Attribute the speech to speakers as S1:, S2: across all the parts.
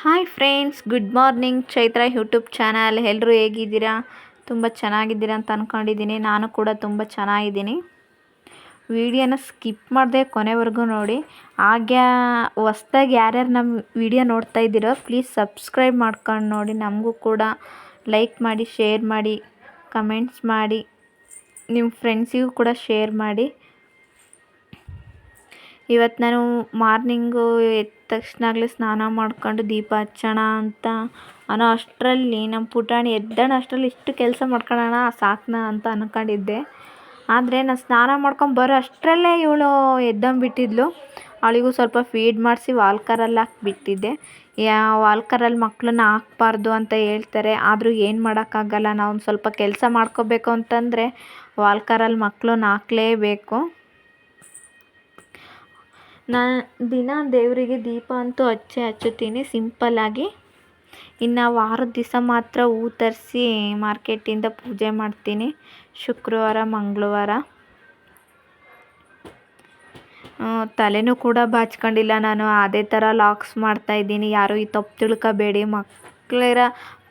S1: Hi friends, good morning. Chaitra YouTube channel. ಎಲ್ಲರೂ ಹೇಗಿದ್ದೀರಾ? ತುಂಬ ಚೆನ್ನಾಗಿದ್ದೀರಾ ಅಂತ ಅಂದ್ಕೊಂಡಿದ್ದೀನಿ. ನಾನು ಕೂಡ ತುಂಬ ಚೆನ್ನಾಗಿದ್ದೀನಿ. ವಿಡಿಯೋನ ಸ್ಕಿಪ್ ಮಾಡದೆ ಕೊನೆವರೆಗೂ ನೋಡಿ. ಹಾಗೆ ಹೊಸ್ದಾಗಿ ಯಾರ್ಯಾರು ನಮ್ಮ ವಿಡಿಯೋ ನೋಡ್ತಾ ಇದ್ದೀರೋ ಪ್ಲೀಸ್ ಸಬ್ಸ್ಕ್ರೈಬ್ ಮಾಡ್ಕೊಂಡು ನೋಡಿ. ನಮಗೂ ಕೂಡ ಲೈಕ್ ಮಾಡಿ, ಶೇರ್ ಮಾಡಿ, ಕಮೆಂಟ್ಸ್ ಮಾಡಿ, ನಿಮ್ಮ ಫ್ರೆಂಡ್ಸಿಗೂ ಕೂಡ ಶೇರ್ ಮಾಡಿ. ಇವತ್ತು ನಾನು ಮಾರ್ನಿಂಗು ಎದ್ದ ತಕ್ಷಣಾಗಲೇ ಸ್ನಾನ ಮಾಡ್ಕೊಂಡು ದೀಪ ಹಚ್ಚೋಣ ಅಂತ ಅನ್ನೋ ಅಷ್ಟರಲ್ಲಿ ನಮ್ಮ ಪುಟಾಣಿ ಎದ್ದಣ ಅಷ್ಟರಲ್ಲಿ ಇಷ್ಟು ಕೆಲಸ ಮಾಡ್ಕೊಳ್ಳೋಣ ಸಾಕನಾ ಅಂತ ಅಂದ್ಕೊಂಡಿದ್ದೆ. ಆದರೆ ನಾನು ಸ್ನಾನ ಮಾಡ್ಕೊಂಡು ಬರೋ ಅಷ್ಟರಲ್ಲೇ ಇವಳು ಎದ್ದಂಬಿಟ್ಟಿದ್ಲು. ಅವಳಿಗೂ ಸ್ವಲ್ಪ ಫೀಡ್ ಮಾಡಿಸಿ ವಾಲ್ಕರಲ್ಲಿ ಹಾಕಿಬಿಟ್ಟಿದ್ದೆ. ವಾಲ್ಕರಲ್ಲಿ ಮಕ್ಕಳನ್ನ ಹಾಕ್ಬಾರ್ದು ಅಂತ ಹೇಳ್ತಾರೆ. ಆದರೂ ಏನು ಮಾಡೋಕ್ಕಾಗಲ್ಲ. ನಾವು ಸ್ವಲ್ಪ ಕೆಲಸ ಮಾಡ್ಕೋಬೇಕು ಅಂತಂದರೆ ವಾಲ್ಕರಲ್ಲಿ ಮಕ್ಕಳನ್ನ ಹಾಕಲೇಬೇಕು. ನಾನು ದಿನ ದೇವರಿಗೆ ದೀಪ ಅಂತೂ ಹಚ್ಚುತ್ತೀನಿ ಸಿಂಪಲ್ಲಾಗಿ. ಇನ್ನು ವಾರದ ದಿವಸ ಮಾತ್ರ ಹೂ ತರಿಸಿ ಮಾರ್ಕೆಟಿಂದ ಪೂಜೆ ಮಾಡ್ತೀನಿ. ಶುಕ್ರವಾರ, ಮಂಗಳವಾರ. ತಲೆನೂ ಕೂಡ ಬಾಚ್ಕೊಂಡಿಲ್ಲ ನಾನು. ಅದೇ ಥರ ಲಾಕ್ಸ್ ಮಾಡ್ತಾಯಿದ್ದೀನಿ. ಯಾರು ಈ ತಪ್ಪು ತಿಳ್ಕೊಬೇಡಿ. ಮಕ್ಕಳಿರ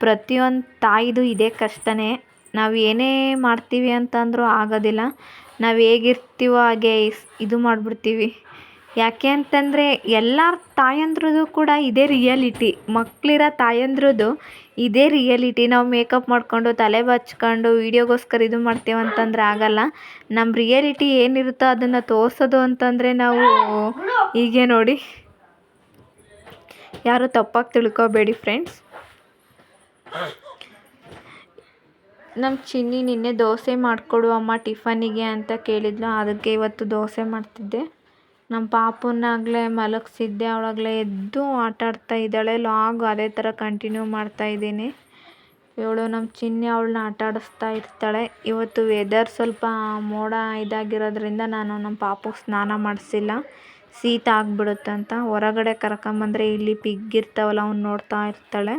S1: ಪ್ರತಿಯೊಂದು ತಾಯಿದು ಇದೇ ಕಷ್ಟನೇ. ನಾವು ಏನೇ ಮಾಡ್ತೀವಿ ಅಂತಂದರೂ ಆಗೋದಿಲ್ಲ. ನಾವು ಹೇಗಿರ್ತೀವೋ ಹಾಗೆ ಇದು ಮಾಡಿಬಿಡ್ತೀವಿ. ಯಾಕೆ ಅಂತಂದರೆ ಎಲ್ಲರ ತಾಯಂದ್ರದ್ದು ಕೂಡ ಇದೇ ರಿಯಾಲಿಟಿ. ಮಕ್ಕಳಿರೋ ತಾಯಂದ್ರದ್ದು ಇದೇ ರಿಯಾಲಿಟಿ. ನಾವು ಮೇಕಪ್ ಮಾಡಿಕೊಂಡು ತಲೆ ಬಚ್ಕೊಂಡು ವೀಡಿಯೋಗೋಸ್ಕರ ಇದು ಮಾಡ್ತೀವಿ ಅಂತಂದರೆ ಆಗಲ್ಲ. ನಮ್ಮ ರಿಯಾಲಿಟಿ ಏನಿರುತ್ತೋ ಅದನ್ನು ತೋರಿಸೋದು ಅಂತಂದರೆ ನಾವು ಹೀಗೆ ನೋಡಿ. ಯಾರು ತಪ್ಪಾಗಿ ತಿಳ್ಕೊಬೇಡಿ ಫ್ರೆಂಡ್ಸ್. ನಮ್ಮ ಚಿನ್ನಿ ನಿನ್ನೆ ದೋಸೆ ಮಾಡಿಕೊಡು ಅಮ್ಮ ಟಿಫನಿಗೆ ಅಂತ ಕೇಳಿದ್ಲು. ಅದಕ್ಕೆ ಇವತ್ತು ದೋಸೆ ಮಾಡ್ತಿದ್ದೆ. ನಮ್ಮ ಪಾಪುನಾಗಲೇ ಮಲಗಿಸಿದ್ದೆ. ಅವಳಾಗಲೇ ಎದ್ದು ಆಟಾಡ್ತಾ ಇದ್ದಾಳೆ. ಲಾಗ್ ಅದೇ ಥರ ಕಂಟಿನ್ಯೂ ಮಾಡ್ತಾಯಿದ್ದೀನಿ. ಇವಳು ನಮ್ಮ ಚಿನ್ನಿ ಅವಳನ್ನ ಆಟಾಡಿಸ್ತಾ ಇರ್ತಾಳೆ. ಇವತ್ತು ವೆದರ್ ಸ್ವಲ್ಪ ಮೋಡ ಇದಾಗಿರೋದ್ರಿಂದ ನಾನು ನಮ್ಮ ಪಾಪುಗೆ ಸ್ನಾನ ಮಾಡಿಸಿಲ್ಲ. ಶೀತ ಆಗಿಬಿಡುತ್ತಂತ. ಹೊರಗಡೆ ಕರ್ಕೊಂಬಂದರೆ ಇಲ್ಲಿ ಪಿಗ್ ಇರ್ತಾವಲ್ಲ ಅವ್ನು ನೋಡ್ತಾ ಇರ್ತಾಳೆ.